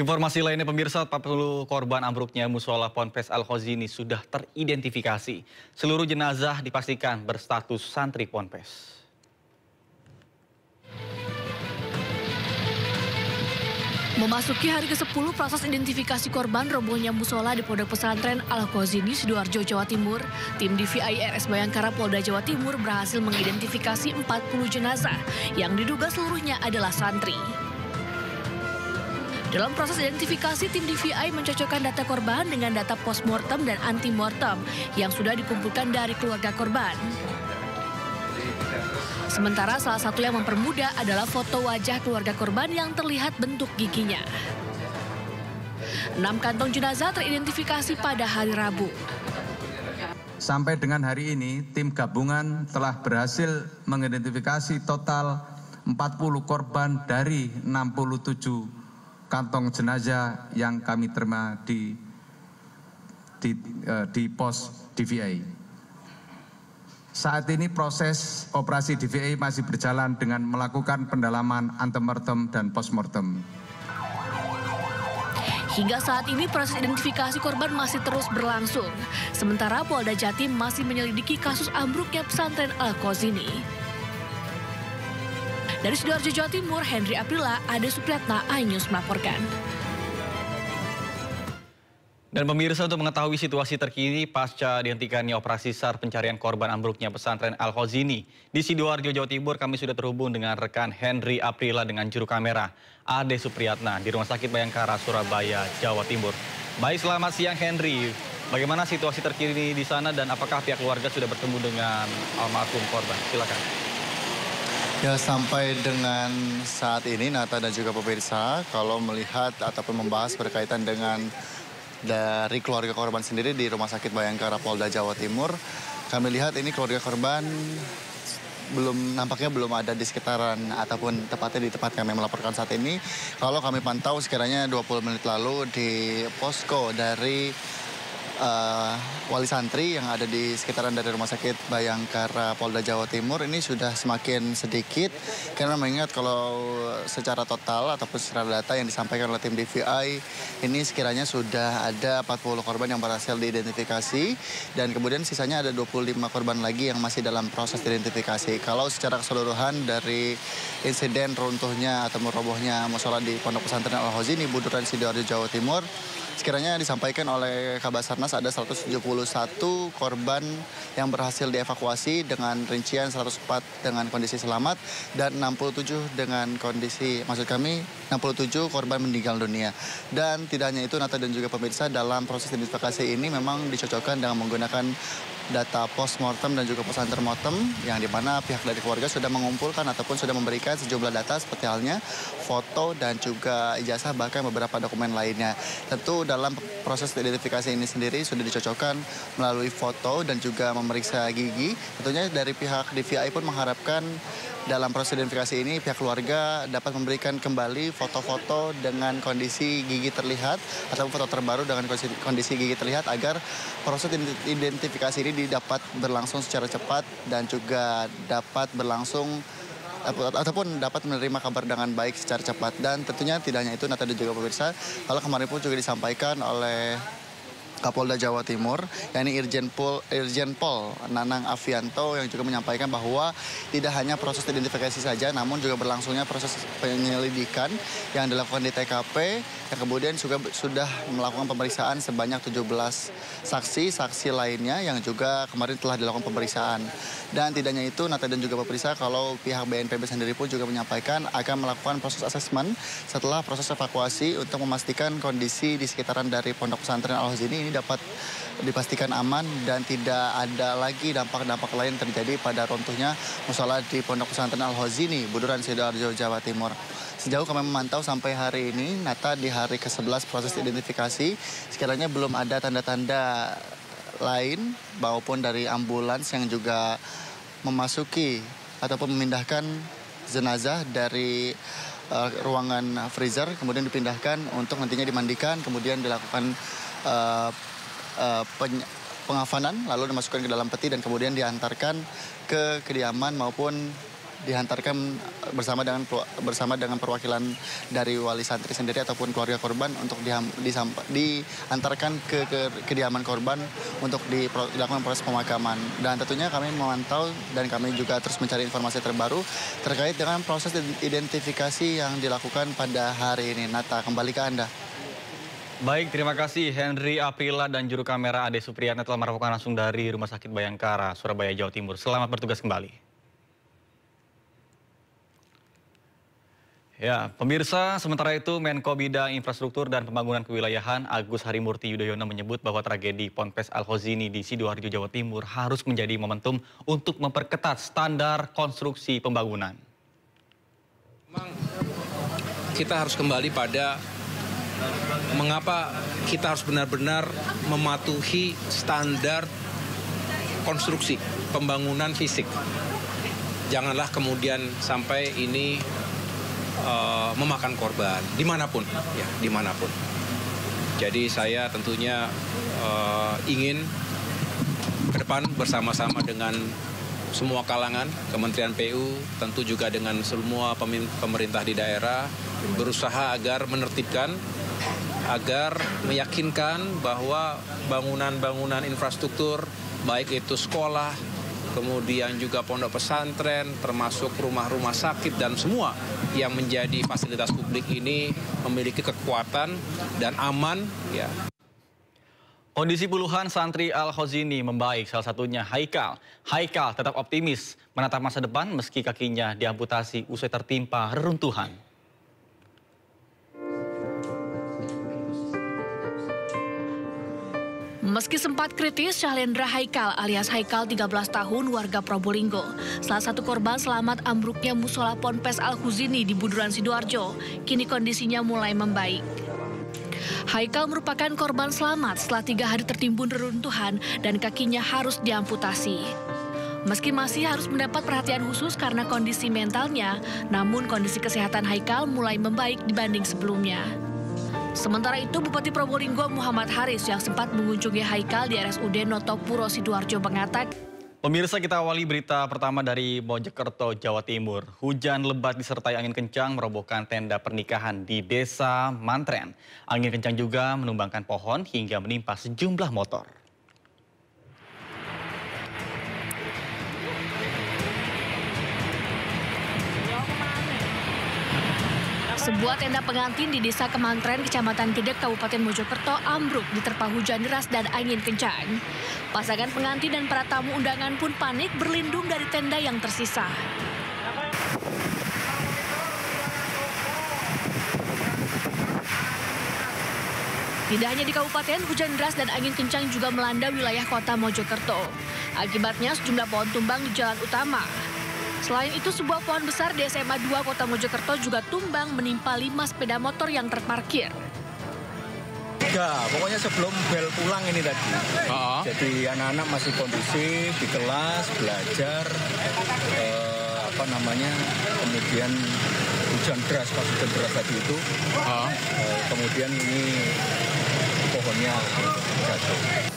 Informasi lainnya pemirsa, 40 korban ambruknya musola Ponpes Al-Khozini sudah teridentifikasi. Seluruh jenazah dipastikan berstatus santri Ponpes. Memasuki hari ke-10 proses identifikasi korban robohnya musola di Pondok Pesantren Al-Khozini, Sidoarjo, Jawa Timur, tim DVI RS Bayangkara Polda Jawa Timur berhasil mengidentifikasi 40 jenazah yang diduga seluruhnya adalah santri. Dalam proses identifikasi, tim DVI mencocokkan data korban dengan data postmortem dan antemortem yang sudah dikumpulkan dari keluarga korban. Sementara salah satu yang mempermudah adalah foto wajah keluarga korban yang terlihat bentuk giginya. 6 kantong jenazah teridentifikasi pada hari Rabu. Sampai dengan hari ini, tim gabungan telah berhasil mengidentifikasi total 40 korban dari 67 kantong jenazah yang kami terima di pos DVI. Saat ini proses operasi DVI masih berjalan dengan melakukan pendalaman antemortem dan postmortem. Hingga saat ini proses identifikasi korban masih terus berlangsung. Sementara Polda Jatim masih menyelidiki kasus ambruknya pesantren Al-Khozini. Dari Sidoarjo, Jawa Timur, Henry Aprila, Ade Supriyatna, iNews melaporkan. Dan pemirsa, untuk mengetahui situasi terkini pasca dihentikannya operasi SAR pencarian korban ambruknya pesantren Al-Khozini di Sidoarjo, Jawa Timur, kami sudah terhubung dengan rekan Henry Aprila dengan juru kamera Ade Supriyatna di Rumah Sakit Bayangkara, Surabaya, Jawa Timur. Baik, selamat siang Henry. Bagaimana situasi terkini di sana dan apakah pihak keluarga sudah bertemu dengan almarhum korban? Silakan. Ya, sampai dengan saat ini Nata dan juga pemirsa, kalau melihat ataupun membahas berkaitan dengan dari keluarga korban sendiri di Rumah Sakit Bayangkara Polda Jawa Timur, kami lihat ini keluarga korban nampaknya belum ada di sekitaran ataupun tepatnya di tempat kami melaporkan saat ini. Kalau kami pantau sekiranya 20 menit lalu di posko dari wali santri yang ada di sekitaran dari Rumah Sakit Bayangkara Polda Jawa Timur ini sudah semakin sedikit, karena mengingat kalau secara total ataupun secara data yang disampaikan oleh tim DVI ini sekiranya sudah ada 40 korban yang berhasil diidentifikasi dan kemudian sisanya ada 25 korban lagi yang masih dalam proses identifikasi. Kalau secara keseluruhan dari insiden runtuhnya atau robohnya musola di Pondok Pesantren Al-Khozini, Buduran, Sidoarjo, Jawa Timur, sekiranya disampaikan oleh Kabasarnas ada 171 korban yang berhasil dievakuasi dengan rincian 104 dengan kondisi selamat dan 67 dengan kondisi, maksud kami 67 korban meninggal dunia. Dan tidak hanya itu, Nata dan juga pemirsa, dalam proses identifikasi ini memang dicocokkan dengan menggunakan data postmortem dan juga post antemortem yang dimana pihak dari keluarga sudah mengumpulkan ataupun sudah memberikan sejumlah data seperti halnya foto dan juga ijazah bahkan beberapa dokumen lainnya. Tentu dalam proses identifikasi ini sendiri sudah dicocokkan melalui foto dan juga memeriksa gigi. Tentunya dari pihak DVI pun mengharapkan dalam proses identifikasi ini pihak keluarga dapat memberikan kembali foto-foto dengan kondisi gigi terlihat atau foto terbaru dengan kondisi gigi terlihat agar proses identifikasi ini dapat berlangsung secara cepat dan juga dapat berlangsung ataupun dapat menerima kabar dengan baik secara cepat. Dan tentunya tidak hanya itu, Nata dan juga pemirsa, kalau kemarin pun juga disampaikan oleh Kapolda Jawa Timur, yakni Irjen Pol Nanang Afianto, yang juga menyampaikan bahwa tidak hanya proses identifikasi saja, namun juga berlangsungnya proses penyelidikan yang dilakukan di TKP, yang kemudian juga sudah melakukan pemeriksaan sebanyak 17 saksi lainnya yang juga kemarin telah dilakukan pemeriksaan. Dan tidak hanya itu, Nata dan juga pemirsa, kalau pihak BNPB sendiri pun juga menyampaikan akan melakukan proses asesmen setelah proses evakuasi untuk memastikan kondisi di sekitaran dari Pondok Pesantren Al-Khozini ini dapat dipastikan aman dan tidak ada lagi dampak-dampak lain terjadi pada runtuhnya musola di Pondok Pesantren Al-Khozini, Buduran, Sidoarjo, Jawa Timur. Sejauh kami memantau sampai hari ini, Nata, di hari ke-11 proses identifikasi, sekiranya belum ada tanda-tanda lain maupun dari ambulans yang juga memasuki ataupun memindahkan jenazah dari ruangan freezer, kemudian dipindahkan untuk nantinya dimandikan, kemudian dilakukan pengafanan, lalu dimasukkan ke dalam peti dan kemudian diantarkan ke kediaman maupun dihantarkan bersama dengan perwakilan dari wali santri sendiri ataupun keluarga korban untuk diantarkan ke kediaman korban untuk dilakukan proses pemakaman. Dan tentunya kami memantau dan kami juga terus mencari informasi terbaru terkait dengan proses identifikasi yang dilakukan pada hari ini. Nata, kembali ke Anda. Baik, terima kasih Henry Aprila dan juru kamera Ade Supriyatna telah melaporkan langsung dari Rumah Sakit Bayangkara, Surabaya, Jawa Timur. Selamat bertugas kembali. Ya, pemirsa, sementara itu Menko Bidang Infrastruktur dan Pembangunan Kewilayahan Agus Harimurti Yudhoyono menyebut bahwa tragedi Ponpes Al-Khozini di Sidoarjo, Jawa Timur harus menjadi momentum untuk memperketat standar konstruksi pembangunan. Memang kita harus kembali pada mengapa kita harus benar-benar mematuhi standar konstruksi pembangunan fisik. Janganlah kemudian sampai ini memakan korban dimanapun, ya dimanapun. Jadi saya tentunya ingin ke depan bersama-sama dengan semua kalangan, Kementerian PU, tentu juga dengan semua pemerintah di daerah, berusaha agar menertibkan, agar meyakinkan bahwa bangunan-bangunan infrastruktur, baik itu sekolah, kemudian juga pondok pesantren, termasuk rumah-rumah sakit dan semua yang menjadi fasilitas publik ini memiliki kekuatan dan aman, ya. Kondisi puluhan santri Al-Khozini membaik, salah satunya Haikal. Haikal tetap optimis menatap masa depan meski kakinya diamputasi usai tertimpa reruntuhan. Meski sempat kritis, Syahlendra Haikal alias Haikal 13 tahun warga Probolinggo, salah satu korban selamat ambruknya musola Ponpes Al-Khozini di Buduran Sidoarjo, kini kondisinya mulai membaik. Haikal merupakan korban selamat setelah 3 hari tertimbun reruntuhan dan kakinya harus diamputasi. Meski masih harus mendapat perhatian khusus karena kondisi mentalnya, namun kondisi kesehatan Haikal mulai membaik dibanding sebelumnya. Sementara itu, Bupati Probolinggo Muhammad Haris yang sempat mengunjungi Haikal di RSUD Notopuro Sidoarjo mengatakan, pemirsa, kita awali berita pertama dari Mojokerto, Jawa Timur. Hujan lebat disertai angin kencang merobohkan tenda pernikahan di Desa Mantren. Angin kencang juga menumbangkan pohon hingga menimpa sejumlah motor. sebuah tenda pengantin di Desa Kemantren, Kecamatan Gedek, Kabupaten Mojokerto ambruk diterpa hujan deras dan angin kencang. Pasangan pengantin dan para tamu undangan pun panik berlindung dari tenda yang tersisa. Tidak hanya di kabupaten, hujan deras dan angin kencang juga melanda wilayah kota Mojokerto. Akibatnya sejumlah pohon tumbang di jalan utama. Selain itu, sebuah pohon besar di SMA 2 Kota Mojokerto juga tumbang menimpa 5 sepeda motor yang terparkir. Ya, pokoknya sebelum bel pulang ini tadi. Jadi anak-anak masih kondusif di kelas, belajar, kemudian hujan deras, pas hujan deras tadi itu. Kemudian ini pohonnya jatuh.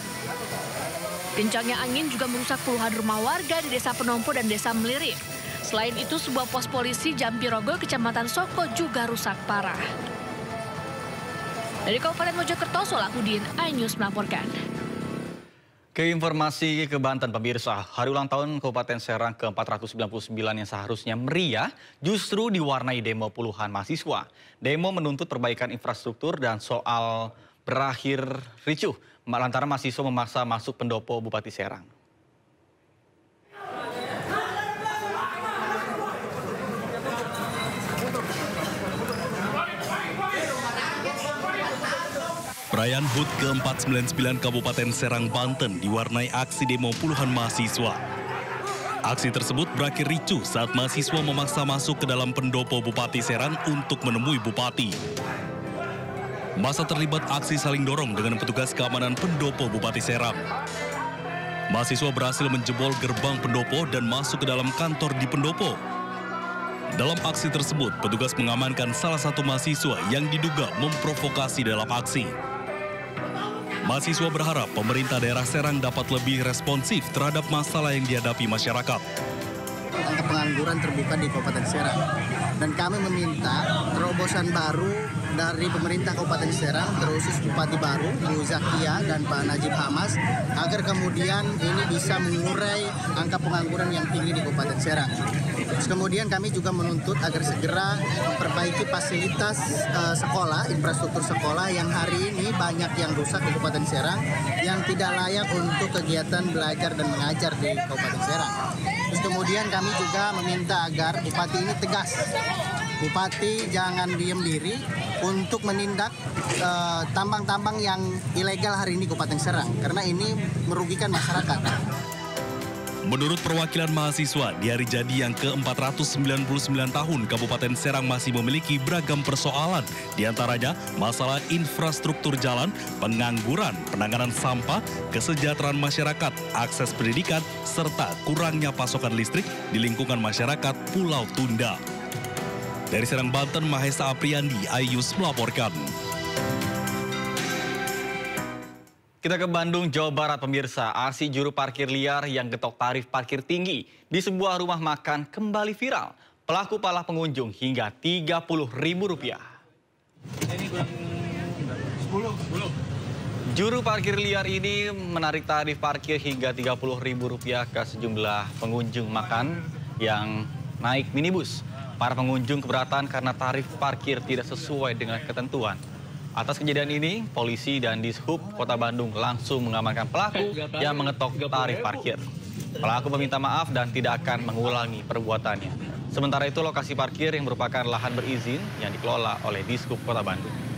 Kencangnya angin juga merusak puluhan rumah warga di Desa Penompo dan Desa Melirik. Selain itu, sebuah pos polisi Jampirogo, Kecamatan Soko juga rusak parah. Dari Kabupaten Mojokerto, Solahuddin, iNews melaporkan. Ke informasi ke Banten, pemirsa, hari ulang tahun Kabupaten Serang ke-499 yang seharusnya meriah justru diwarnai demo puluhan mahasiswa. Demo menuntut perbaikan infrastruktur dan soal berakhir ricuh lantaran mahasiswa memaksa masuk pendopo Bupati Serang. Perayaan HUT ke-499 Kabupaten Serang, Banten diwarnai aksi demo puluhan mahasiswa. Aksi tersebut berakhir ricuh saat mahasiswa memaksa masuk ke dalam pendopo Bupati Serang untuk menemui Bupati. Masa terlibat aksi saling dorong dengan petugas keamanan pendopo Bupati Serang. Mahasiswa berhasil menjebol gerbang pendopo dan masuk ke dalam kantor di pendopo. Dalam aksi tersebut, petugas mengamankan salah satu mahasiswa yang diduga memprovokasi dalam aksi. Mahasiswa berharap pemerintah daerah Serang dapat lebih responsif terhadap masalah yang dihadapi masyarakat. angka pengangguran terbuka di Kabupaten Serang. Dan kami meminta terobosan baru dari pemerintah Kabupaten Serang, terusus Bupati baru, Bu Zakia dan Pak Najib Hamas, agar kemudian ini bisa mengurai angka pengangguran yang tinggi di Kabupaten Serang. Terus kemudian kami juga menuntut agar segera memperbaiki fasilitas sekolah, infrastruktur sekolah yang hari ini banyak yang rusak di Kabupaten Serang, yang tidak layak untuk kegiatan belajar dan mengajar di Kabupaten Serang. Terus kemudian kami juga meminta agar Bupati ini tegas. Bupati jangan diem diri untuk menindak tambang-tambang yang ilegal hari ini Kabupaten Serang, karena ini merugikan masyarakat. Menurut perwakilan mahasiswa, di hari jadi yang ke-499 tahun, Kabupaten Serang masih memiliki beragam persoalan. Di antaranya masalah infrastruktur jalan, pengangguran, penanganan sampah, kesejahteraan masyarakat, akses pendidikan, serta kurangnya pasokan listrik di lingkungan masyarakat Pulau Tunda. Dari Serang, Banten, Mahesa Apriandi, iNews melaporkan. Kita ke Bandung, Jawa Barat, pemirsa. Aksi juru parkir liar yang getok tarif parkir tinggi di sebuah rumah makan kembali viral. Pelaku pala pengunjung hingga Rp30.000. Juru parkir liar ini menarik tarif parkir hingga Rp30.000 ke sejumlah pengunjung makan yang naik minibus. Para pengunjung keberatan karena tarif parkir tidak sesuai dengan ketentuan. Atas kejadian ini, polisi dan Dishub Kota Bandung langsung mengamankan pelaku yang mengetok tarif parkir. Pelaku meminta maaf dan tidak akan mengulangi perbuatannya. Sementara itu, lokasi parkir yang merupakan lahan berizin yang dikelola oleh Dishub Kota Bandung.